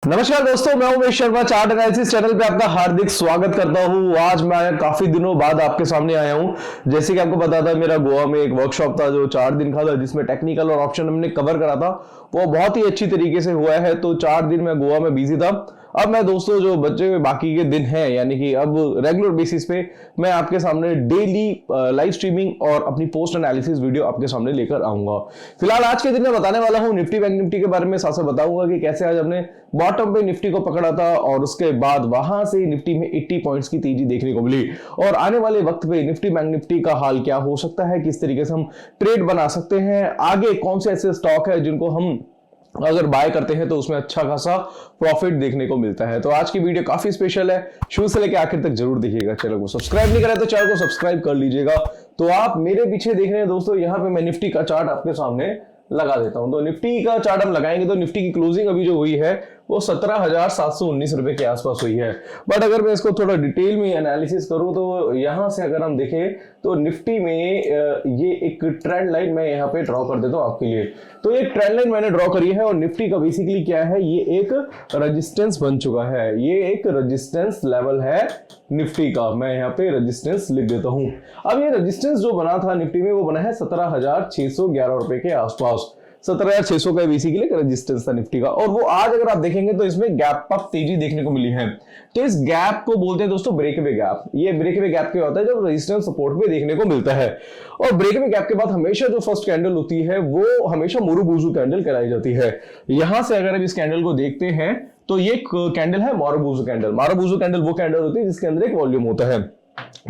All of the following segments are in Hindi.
नमस्कार दोस्तों, मैं Umesh Sharma chart analysis channel पे आपका हार्दिक स्वागत करता हूं। आज मैं काफी दिनों बाद आपके सामने आया हूं। जैसे कि आपको पता था, मेरा गोवा में एक वर्कशॉप था जो 4 दिन का था, जिसमें टेक्निकल और ऑप्शन हमने कवर करा था। वो बहुत ही अच्छी तरीके से हुआ है। तो 4 दिन मैं गोवा में बिजी था। अब मैं दोस्तों जो बच्चे हुए बाकी के दिन हैं, यानी कि अब रेगुलर बेसिस पे मैं आपके सामने डेली लाइव स्ट्रीमिंग और अपनी पोस्ट एनालिसिस वीडियो आपके सामने लेकर आऊंगा। फिलहाल आज के दिन मैं बताने वाला हूं निफ्टी बैंक निफ्टी के बारे में। साथ साथ बताऊंगा कि कैसे आज हमने बॉटम पे निफ्टी को पकड़ा था और उसके बाद वहां से निफ्टी में 80 पॉइंट्स की तेजी देखने को मिली। और आने वाले वक्त पे निफ्टी बैंक निफ्टी का हाल क्या हो सकता है, किस तरीके से हम ट्रेड बना सकते हैं, आगे कौन से ऐसे स्टॉक है जिनको हम अगर बाय करते हैं तो उसमें अच्छा खासा प्रॉफिट देखने को मिलता है। तो आज की वीडियो काफी स्पेशल है, शुरू से लेकर आखिर तक जरूर देखिएगा। चैनल को सब्सक्राइब नहीं करा तो चैनल को सब्सक्राइब कर लीजिएगा। तो आप मेरे पीछे देख रहे हैं दोस्तों, यहाँ पे मैं निफ्टी का चार्ट आपके सामने लगा देता हूं। तो निफ्टी का चार्ट हम लगाएंगे तो निफ्टी की क्लोजिंग अभी जो हुई है वो 17,719 रुपए के आसपास हुई है। बट अगर मैं इसको थोड़ा डिटेल में एनालिसिस करूं तो यहां से अगर हम देखें तो निफ्टी में ये एक ट्रेंड लाइन मैं यहाँ पे ड्रॉ कर देता हूं आपके लिए। तो ये ट्रेंड लाइन मैंने ड्रॉ करी है और निफ्टी का बेसिकली क्या है, ये एक रेजिस्टेंस बन चुका है। ये एक रेजिस्टेंस लेवल है निफ्टी का। मैं यहाँ पे रेजिस्टेंस लिख देता हूं। अब ये रेजिस्टेंस जो बना था निफ्टी में वो बना है 17,611 रुपए के आसपास। 17,600 का बेसिकली रेजिस्टेंस था निफ्टी का। और वो आज अगर आप देखेंगे तो इसमें गैप अप तेजी देखने को मिली है। तो इस गैप को बोलते हैं दोस्तों ब्रेकअवे गैप। ये ब्रेकअवे गैप क्या होता है, जब रेजिस्टेंस सपोर्ट पे देखने को मिलता है। और ब्रेकअवे गैप के बाद हमेशा जो फर्स्ट कैंडल होती है वो हमेशा मोरुबुजु कैंडल कहलाई जाती है। यहां से अगर आप इस कैंडल को देखते हैं तो ये कैंडल है मोरुबुजु कैंडल। मोरुबुजु कैंडल वो कैंडल होती है जिसके अंदर एक वॉल्यूम होता है।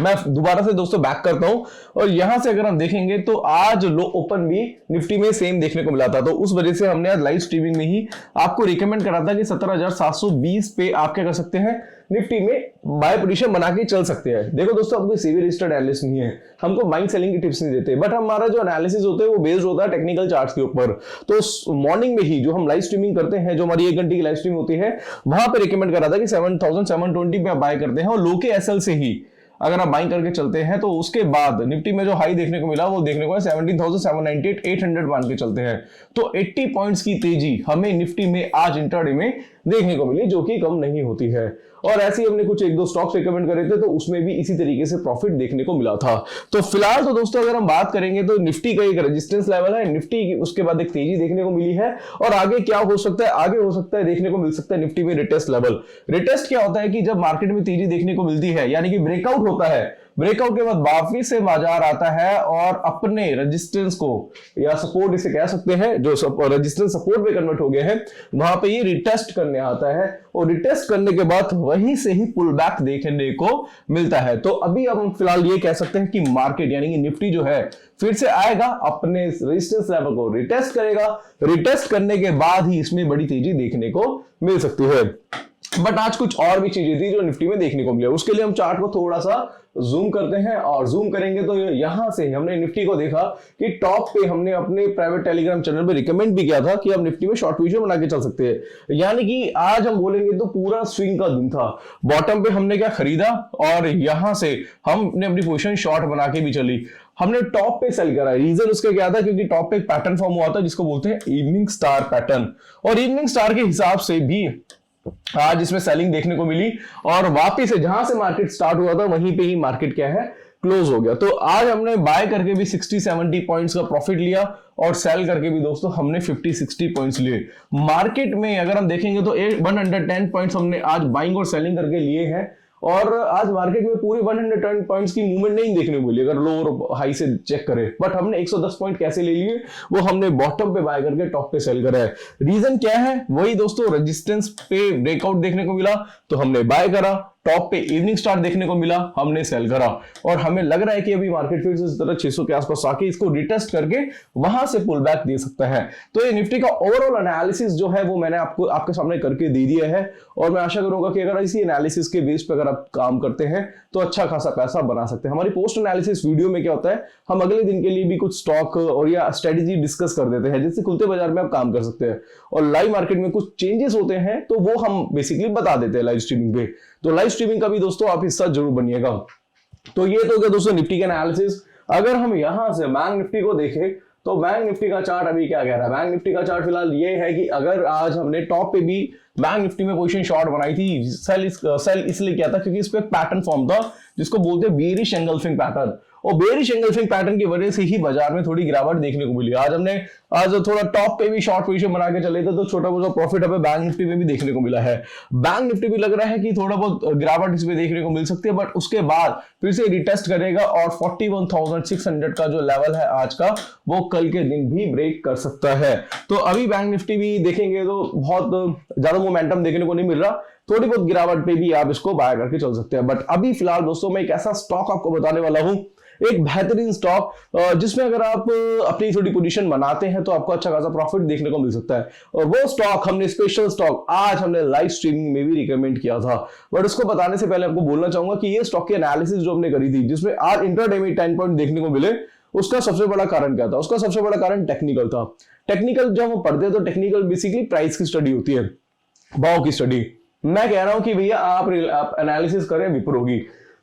मैं दोबारा से दोस्तों बैक करता हूं और यहां से अगर हम देखेंगे तो आज लो ओपन भी निफ्टी में सेम देखने को मिला था। तो उस वजह से हमने आज लाइव स्ट्रीमिंग में ही आपको रिकमेंड करा था कि 17,720 पे आप क्या कर सकते हैं, निफ्टी में बाय पोजीशन बना के चल सकते हैं। देखो दोस्तों, हम कोई सीवी रजिस्टर्ड एनालिस्ट नहीं है, हमको बाइंग सेलिंग की टिप्स नहीं देते, बट हमारा जो एनालिसिस होता है वो बेस्ड होता है टेक्निकल चार्ट्स के ऊपर। तो मॉर्निंग में ही जो हम लाइव स्ट्रीमिंग करते हैं, जो हमारी 1 घंटे की लाइव स्ट्रीम होती है, वहां पे रिकमेंड करा था कि 7,720 पे आप बाय करते हैं और लो के एसएल से ही अगर आप बाइंग करके चलते हैं तो उसके बाद निफ्टी में जो हाई देखने को मिला वो देखने को है 17,798 800 मान के चलते हैं। तो 80 पॉइंट्स की तेजी हमें निफ्टी में आज इंट्राडे में देखने को मिली, जो कि कम नहीं होती है। और ऐसे ही हमने कुछ 1-2 स्टॉक्स रिकमेंड करे थे तो उसमें भी इसी तरीके से प्रॉफिट देखने को मिला था। तो फिलहाल तो दोस्तों अगर हम बात करेंगे तो निफ्टी का एक रेजिस्टेंस लेवल है, निफ्टी की उसके बाद एक तेजी देखने को मिली है। और आगे क्या हो सकता है, आगे हो सकता है देखने को मिल सकता है निफ्टी में रिटेस्ट लेवल। रिटेस्ट क्या होता है कि जब मार्केट में तेजी देखने को मिलती है, यानी कि ब्रेकआउट होता है, ब्रेकआउट के बाद वापिस से बाजार आता है और अपने रेजिस्टेंस को या सपोर्ट इसे कह सकते हैं, जो रेजिस्टेंस सपोर्ट में कन्वर्ट हो गए हैं, वहां पे ये रिटेस्ट करने आता है और रिटेस्ट करने के बाद वहीं से ही पुल बैक देखने को मिलता है। तो अभी हम फिलहाल ये कह सकते हैं कि मार्केट यानी कि निफ्टी जो है फिर से आएगा, अपने रेजिस्टेंस लेवल को रिटेस्ट करेगा। रिटेस्ट करने के बाद ही इसमें बड़ी तेजी देखने को मिल सकती है। बट आज कुछ और भी चीजें थी जो निफ्टी में देखने को मिली। उसके लिए हम चार्ट को थोड़ा सा जूम करते हैं और जूम करेंगे तो यहां से हमने निफ्टी को देखा कि टॉप पे हमने अपने प्राइवेट टेलीग्राम चैनल पे रिकमेंड भी किया था कि आप निफ्टी में शॉर्ट पोजीशन बना के चल सकते हैं। यानी कि आज हम बोलेंगे तो पूरा स्विंग का दिन था। बॉटम पे हमने क्या खरीदा और यहां से हमने अपनी पोजीशन शॉर्ट बना के भी चली। हमने टॉप पे सेल करा। रीजन उसका क्या था, क्योंकि टॉप पे एक पैटर्न फॉर्म हुआ था जिसको बोलते हैं इवनिंग स्टार पैटर्न। और इवनिंग स्टार के हिसाब से भी आज इसमें सेलिंग देखने को मिली और वापिस से जहां से मार्केट स्टार्ट हुआ था वहीं पे ही मार्केट क्या है, क्लोज हो गया। तो आज हमने बाय करके भी 60-70 पॉइंट्स का प्रॉफिट लिया और सेल करके भी दोस्तों हमने 50-60 पॉइंट्स लिए। मार्केट में अगर हम देखेंगे तो 110 पॉइंट्स हमने आज बाइंग और सेलिंग करके लिए हैं। और आज मार्केट में पूरी 110 पॉइंट्स की मूवमेंट नहीं देखने को मिली अगर लो और हाई से चेक करें। बट हमने 110 पॉइंट कैसे ले लिए, वो हमने बॉटम पे बाय करके टॉप पे सेल करा है। रीजन क्या है, वही दोस्तों रेजिस्टेंस पे ब्रेकआउट देखने को मिला तो हमने बाय करा, टॉप पे इवनिंग स्टार देखने को मिला, हमने सेल करा। और हमें लग रहा है कि अभी मार्केट फिर से इस तरह 600 के आसपास आके इसको रिटेस्ट करके वहां से पुल बैक दे सकता है। तो ये निफ्टी का ओवरऑल एनालिसिस जो है वो मैंने आपको आपके सामने करके दे दिया है। और मैं आशा करूंगा कि अगर इसी एनालिसिस के बेस पे अगर आप काम करते हैं तो अच्छा खासा पैसा बना सकते हैं। हमारी पोस्ट एनालिसिस वीडियो में क्या होता है, हम अगले दिन के लिए भी कुछ स्टॉक और या स्ट्रेटेजी डिस्कस कर देते हैं जिससे खुलते बाजार में आप काम कर सकते हैं। और लाइव मार्केट में कुछ चेंजेस होते हैं तो वो हम बेसिकली बता देते हैं लाइव स्ट्रीमिंग पे। तो लाइव स्ट्रीमिंग का भी दोस्तों आप हिस्सा जरूर बनिएगा। तो ये तो क्या दोस्तों निफ्टी का एनालिसिस। अगर हम यहां से बैंक निफ्टी को देखें तो बैंक निफ्टी का चार्ट अभी क्या कह रहा है? बैंक निफ्टी का चार्ट फिलहाल ये है कि अगर आज हमने टॉप पे भी बैंक निफ्टी में पोजीशन शॉर्ट बनाई थी, सेल इसलिए किया था क्योंकि इस पे पैटर्न फॉर्म था जिसको बोलते हैं बेयरिश एंगल्फिंग पैटर्न, और बेयरिश एंगल्फिंग पैटर्न की वजह से ही बाजार में थोड़ी गिरावट देखने को मिली। आज थोड़ा टॉप पे भी शॉर्ट पोजीशन बना के चले थे तो छोटा मोटा प्रॉफिट हमें बैंक निफ्टी में भी देखने को मिला है। बैंक निफ्टी भी लग रहा है कि थोड़ा बहुत गिरावट इसमें देखने को मिल सकती है, बट उसके बाद फिर से रिटेस्ट करेगा और 41,600 का जो लेवल है आज का वो कल के दिन भी ब्रेक कर सकता है। तो अभी बैंक निफ्टी भी देखेंगे तो बहुत ज्यादा मोमेंटम देखने को नहीं मिल रहा, थोड़ी बहुत गिरावट पे भी आप इसको बाय करके चल सकते हैं। बट अभी फिलहाल दोस्तों मैं एक ऐसा स्टॉक आपको बताने वाला हूं, एक बेहतरीन स्टॉक जिसमें अगर आप अपनी थोड़ी पोजीशन बनाते हैं तो आपको अच्छा खासा प्रॉफिट देखने को मिल सकता है। और वो स्टॉक हमने स्पेशल स्टॉक आज हमने लाइव स्ट्रीमिंग में भी रिकमेंड किया था, बट उसको बताने से पहले आपको बोलना चाहूंगा कि ये स्टॉक की एनालिसिस जो हमने करी थी जिसमें आज इंट्राडे में 10 पॉइंट देखने को मिले, उसका सबसे बड़ा कारण क्या था? उसका सबसे बड़ा कारण टेक्निकल था। टेक्निकल जब हम पढ़ते हैं तो टेक्निकल बेसिकली प्राइस की स्टडी होती है, भाव की स्टडी। मैं कह रहा हूं कि भैया आप एनालिसिस करें विप्रो की,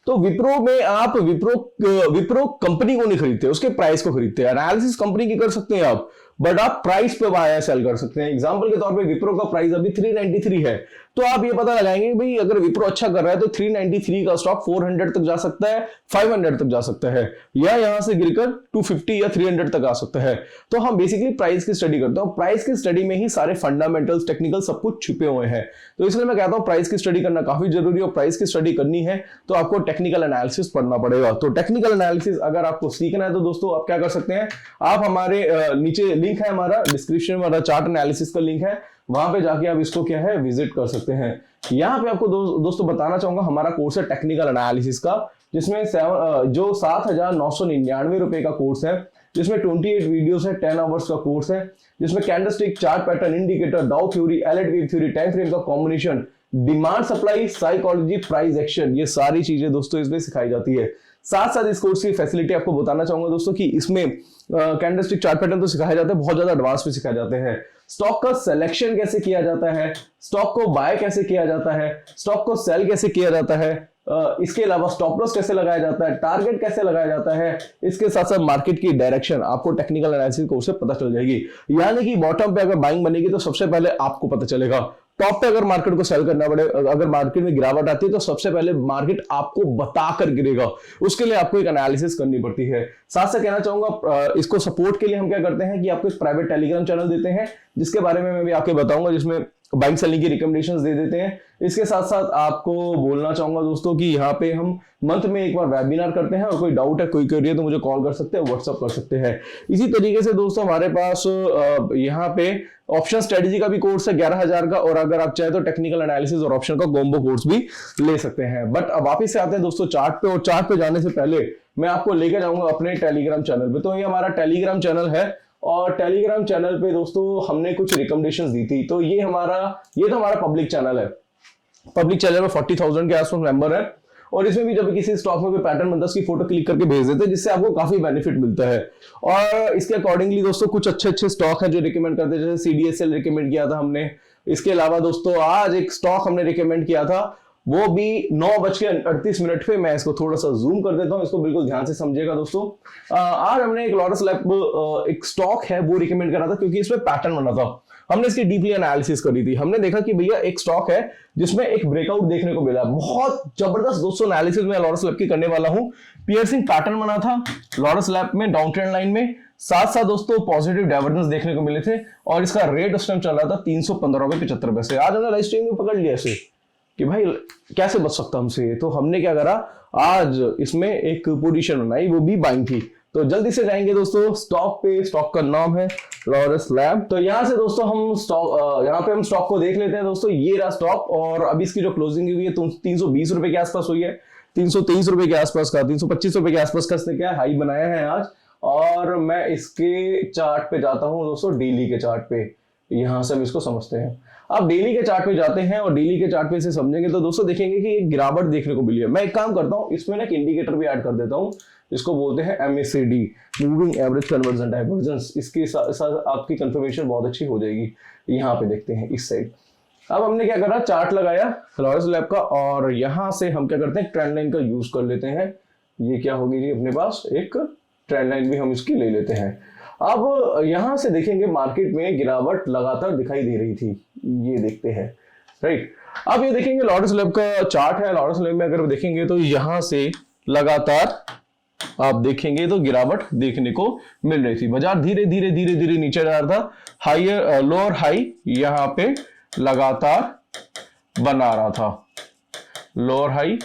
तो विप्रो में आप विप्रो कंपनी को नहीं खरीदते, उसके प्राइस को खरीदते हैं। एनालिसिस कंपनी की कर सकते हैं आप, बट आप प्राइस पे बाय सेल कर सकते हैं। एग्जांपल के तौर पे विप्रो का प्राइस अभी 393 है, तो आप ये पता लगाएंगे भाई अगर विप्रो अच्छा कर रहा है तो 393 का स्टॉक 400 तक जा सकता है, 500 तक जा सकता है, या यहां से गिरकर 250 या 300 तक आ सकता है। तो हम बेसिकली प्राइस की स्टडी करते हैं, प्राइस की स्टडी में ही सारे फंडामेंटल्स टेक्निकल सब कुछ छुपे हुए हैं। तो इसलिए मैं कहता हूं प्राइस की स्टडी करना काफी जरूरी है, और प्राइस की स्टडी करनी है तो आपको टेक्निकल एनालिसिस पढ़ना पड़ेगा। तो टेक्निकल एनालिसिस अगर आपको सीखना है तो दोस्तों आप क्या कर सकते हैं, आप हमारे नीचे लिंक है हमारा डिस्क्रिप्शन में, हमारा चार्ट एनालिसिस का लिंक है, वहां पे जाके आप इसको क्या है विजिट कर सकते हैं। यहाँ पे आपको दोस्तों बताना चाहूंगा हमारा कोर्स है टेक्निकल एनालिसिस का, जिसमें जो 7,999 रुपए का कोर्स है, जिसमें 28 वीडियोस है, 10 आवर्स का कोर्स है, जिसमें candlestick, chart pattern, indicator, Dow theory, Elliott wave theory, time frame का combination, demand supply, psychology, price action, ये सारी चीजें दोस्तों इसमें सिखाई जाती है। साथ साथ इस कोर्स की फैसिलिटी आपको बताना चाहूंगा दोस्तों कि इसमें कैंडलस्टिक, चार्ट पैटर्न तो सिखाया जाता है, बहुत ज्यादा एडवांस में सिखाए जाते हैं। स्टॉक का सिलेक्शन कैसे किया जाता है, स्टॉक को बाय कैसे किया जाता है, स्टॉक को सेल कैसे किया जाता है, इसके अलावा स्टॉप लॉस कैसे लगाया जाता है, टारगेट कैसे लगाया जाता है, इसके साथ साथ मार्केट की डायरेक्शन आपको टेक्निकल एनालिसिस कोर्स से पता चल जाएगी। यानी कि बॉटम पे अगर बाइंग बनेगी तो सबसे पहले आपको पता चलेगा, टॉप पे अगर मार्केट को सेल करना पड़े, अगर मार्केट में गिरावट आती है तो सबसे पहले मार्केट आपको बताकर गिरेगा, उसके लिए आपको एक एनालिसिस करनी पड़ती है। साथ साथ कहना चाहूंगा इसको सपोर्ट के लिए हम क्या करते हैं कि आपको एक प्राइवेट टेलीग्राम चैनल देते हैं, जिसके बारे में मैं भी आपको बताऊंगा, जिसमें बाइंग सेलिंग की रिकमेंडेशंस दे देते हैं। इसके साथ साथ आपको बोलना चाहूंगा दोस्तों कि यहाँ पे हम मंथ में एक बार वेबिनार करते हैं, और कोई डाउट है, कोई क्वेरी है तो मुझे कॉल कर सकते हैं, व्हाट्सअप कर सकते हैं। इसी तरीके से दोस्तों हमारे पास यहाँ पे ऑप्शन स्ट्रेटेजी का भी कोर्स है 11,000 का, और अगर आप चाहे तो टेक्निकल एनालिसिस और ऑप्शन का कॉम्बो कोर्स भी ले सकते हैं। बट अब वापिस से आते हैं दोस्तों चार्ट पे, और चार्ट पे जाने से पहले मैं आपको लेकर जाऊंगा अपने टेलीग्राम चैनल पे। तो ये हमारा टेलीग्राम चैनल है, और टेलीग्राम चैनल पे दोस्तों हमने कुछ रिकमेंडेशंस दी थी। तो ये तो हमारा पब्लिक चैनल है। पब्लिक चैनल में 40,000 के आसपास मेंबर है, और इसमें भी जब किसी स्टॉक में कोई पैटर्न बनता है उसकी फोटो क्लिक करके भेज देते हैं, जिससे आपको काफी बेनिफिट मिलता है। और इसके अकॉर्डिंगली दोस्तों कुछ अच्छे स्टॉक हैं जो रिकमेंड करते हैं, जैसे CDSL रिकमेंड किया था हमने। इसके अलावा दोस्तों आज एक स्टॉक हमने रिकमेंड किया था, वो भी 9:38 पे। मैं इसको थोड़ा सा जूम कर देता हूं, इसको बिल्कुल ध्यान से समझिएगा दोस्तों। आज हमने एक लॉरस लैब एक स्टॉक है वो रिकमेंड करा था, क्योंकि इसमें पैटर्न बना था। हमने इसकी डीपली एनालिसिस करी थी, हमने देखा कि भैया एक स्टॉक है जिसमें एक ब्रेकआउट देखने को मिला। बहुत जबरदस्त दोस्तों एनालिसिस में लॉरस लैब की करने वाला हूं। पियर्सिंग पैटर्न बना था लॉरस लैब में डाउन ट्रेंड लाइन में, साथ साथ दोस्तों पॉजिटिव डाइवर्जेंस देखने को मिले थे, और इसका रेट उस टाइम चल रहा था 315.75 आज हमने लाइव स्ट्रीम में पकड़ लिया इसे कि भाई कैसे बच सकता हमसे। तो हमने क्या करा, आज इसमें एक पोजीशन बनाई, वो भी बाइंग थी। तो जल्दी से जाएंगे दोस्तों स्टॉक पे। स्टॉक का नाम है लॉरस लैब। तो यहाँ से दोस्तों हम स्टॉक यहाँ पे हम स्टॉक को देख लेते हैं दोस्तों। ये रहा स्टॉक, और अभी इसकी जो क्लोजिंग हुई है 320 रुपए के आसपास हुई है, 323 रुपए के आसपास का, 325 रुपए के आसपास का इसने क्या हाई बनाया है आज। और मैं इसके चार्ट पे जाता हूँ दोस्तों, डेली के चार्ट पे, यहां से हम इसको समझते हैं। आप डेली के चार्ट पे जाते हैं और डेली के चार्ट पे इसे समझेंगे तो दोस्तों देखेंगे कि एक गिरावट देखने को मिली है। मैं एक काम करता हूं, इसमें ना एक इंडिकेटर भी ऐड कर देता हूं, इसको बोलते हैं MACD, moving average conversion divergence. इसके साथ आपकी कंफर्मेशन बहुत अच्छी हो जाएगी। यहाँ पे देखते हैं इस साइड। अब हमने क्या करा, चार्ट लगाया लॉरस लैब का, और यहां से हम क्या करते हैं, ट्रेंड लाइन का यूज कर लेते हैं। ये क्या होगी जी, अपने पास एक ट्रेंड लाइन भी हम इसकी ले लेते हैं। अब यहां से देखेंगे मार्केट में गिरावट लगातार दिखाई दे रही थी, ये देखते हैं, राइट। अब ये देखेंगे लॉरेंस लैब का चार्ट है। लॉरेंस लैब में अगर देखेंगे तो यहां से लगातार आप देखेंगे तो गिरावट देखने को मिल रही थी। बाजार धीरे धीरे धीरे धीरे नीचे जा रहा था, हायर लोअर हाई यहां पे लगातार बना रहा था, लोअर हाई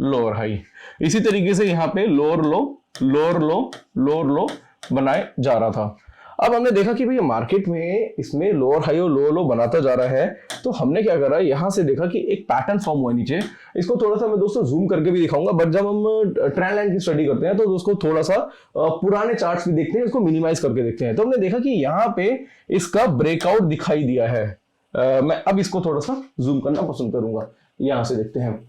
लोअर हाई। इसी तरीके से यहां पे लोअर लो लोअर लो लोअर लो बनाए जा रहा था। अब हमने देखा कि भैया मार्केट में इसमें लोअर हाई और लोअर लो बनाता जा रहा है, तो हमने क्या करा, यहां से देखा कि एक पैटर्न फॉर्म हुआ नीचे। इसको थोड़ा सा मैं दोस्तों जूम करके भी दिखाऊंगा, बट जब हम ट्रेंड लाइन की स्टडी करते हैं तो दोस्तों थोड़ा सा पुराने चार्ट्स भी देखते हैं, इसको मिनिमाइज करके देखते हैं। तो हमने देखा कि यहाँ पे इसका ब्रेकआउट दिखाई दिया है। मैं अब इसको थोड़ा सा जूम करना पसंद करूंगा, यहां से देखते हैं।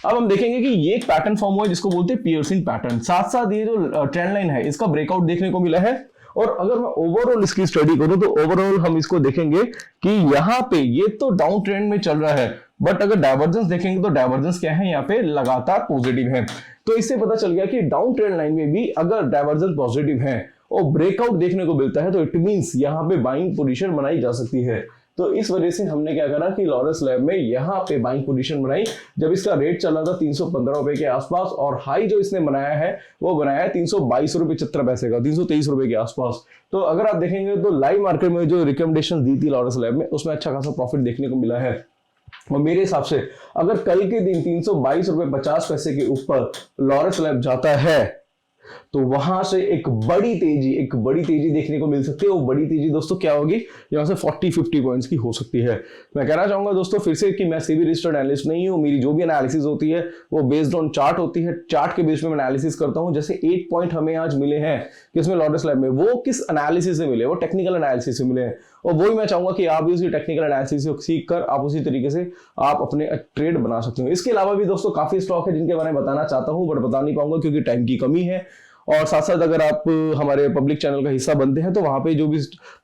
अब हम देखेंगे कि ये एक पैटर्न फॉर्म हुआ है जिसको बोलते हैं पियर्सिंग पैटर्न। साथ साथ ये जो ट्रेंड लाइन है इसका ब्रेकआउट देखने को मिला है। और अगर मैं ओवरऑल इसकी स्टडी करूं तो ओवरऑल हम इसको देखेंगे कि यहाँ पे ये तो डाउन ट्रेंड में चल रहा है, बट अगर डाइवर्जेंस देखेंगे तो डाइवर्जेंस क्या है, यहाँ पे लगातार पॉजिटिव है। तो इससे पता चल गया कि डाउन ट्रेंड लाइन में भी अगर डाइवर्जेंस पॉजिटिव है और ब्रेकआउट देखने को मिलता है तो इट मींस यहाँ पे बाइंग पोजीशन बनाई जा सकती है। तो इस वजह से हमने क्या करा कि लॉरेंस लैब में यहाँ पे बाइंग पोजीशन बनाई जब इसका रेट चल रहा था 315 रुपए के आसपास, और हाई जो इसने बनाया है वो बनाया है 322 रुपए 75 पैसे का, 323 रुपए के आसपास। तो अगर आप देखेंगे तो लाइव मार्केट में जो रिकमेंडेशन दी थी लॉरेंस लैब में उसमें अच्छा खासा प्रॉफिट देखने को मिला है। और मेरे हिसाब से अगर कल के दिन 322 रुपए 50 पैसे के ऊपर लॉरेंस लैब जाता है तो वहां से एक बड़ी तेजी देखने को मिल सकती है। वो बड़ी तेजी दोस्तों क्या होगी, यहां से 40-50 पॉइंट्स की हो सकती है। मैं कहना चाहूंगा दोस्तों फिर से कि मैं सेबी रजिस्टर्ड एनालिस्ट नहीं हूं, मेरी जो भी एनालिसिस होती है वो बेस्ड ऑन चार्ट होती है, चार्ट के बेस पे मैं एनालिसिस करता हूं। जैसे 8 पॉइंट हमें आज मिले हैं किसमें, लॉरेंस लैब में, वो किस एनालिसिस से मिले, वो टेक्निकल एनालिसिस से मिले हैं। और वही मैं चाहूंगा कि आप भी उसी टेक्निकल एनालिसिस को सीख कर आप उसी तरीके से आप अपने ट्रेड बना सकते हो। इसके अलावा भी दोस्तों काफी स्टॉक है जिनके बारे में बताना चाहता हूं बट बता नहीं पाऊंगा क्योंकि टाइम की कमी है। और साथ साथ अगर आप हमारे पब्लिक चैनल का हिस्सा बनते हैं तो वहां पे जो भी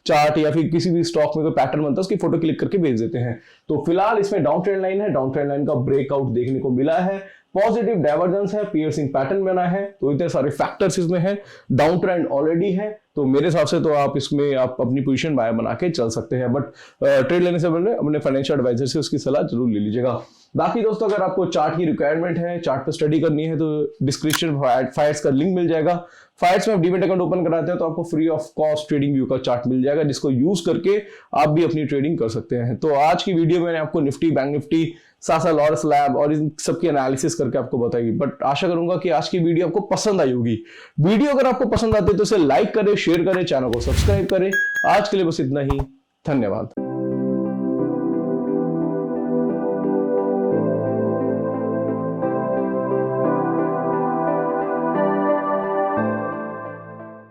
चार्ट या फिर किसी भी स्टॉक में कोई पैटर्न बनता है उसकी फोटो क्लिक करके भेज देते हैं। तो फिलहाल इसमें डाउन ट्रेंड लाइन है, डाउन ट्रेंड लाइन का ब्रेकआउट देखने को मिला है, पॉजिटिव डाइवर्जेंस है, पियर्सिंग पैटर्न बना है, तो इतने सारे फैक्टर्स इसमें है, डाउन ट्रेंड ऑलरेडी है। तो मेरे हिसाब से तो आप इसमें आप अपनी पोजीशन बाय बना के चल सकते हैं, बट ट्रेड लेने से पहले अपने फाइनेंशियल एडवाइजर से उसकी सलाह जरूर ले लीजिएगा। बाकी दोस्तों अगर आपको चार्ट की रिक्वायरमेंट है, चार्ट पे स्टडी करनी है तो डिस्क्रिप्शन फायर्स का लिंक मिल जाएगा। फायर्स में आप डीमैट अकाउंट ओपन कराते हैं तो आपको free of cost trading view का चार्ट मिल जाएगा जिसको यूज करके आप भी अपनी ट्रेडिंग कर सकते हैं। तो आज की वीडियो में मैंने आपको निफ्टी, बैंक निफ्टी, साथ साथ लॉरेंस लैब और इन सबकी एनालिसिस करके आपको बताएगी। बट आशा करूंगा कि आज की वीडियो आपको पसंद आई होगी। वीडियो अगर आपको पसंद आती है तो इसे लाइक करें, शेयर करें, चैनल को सब्सक्राइब करें। आज के लिए बस इतना ही, धन्यवाद।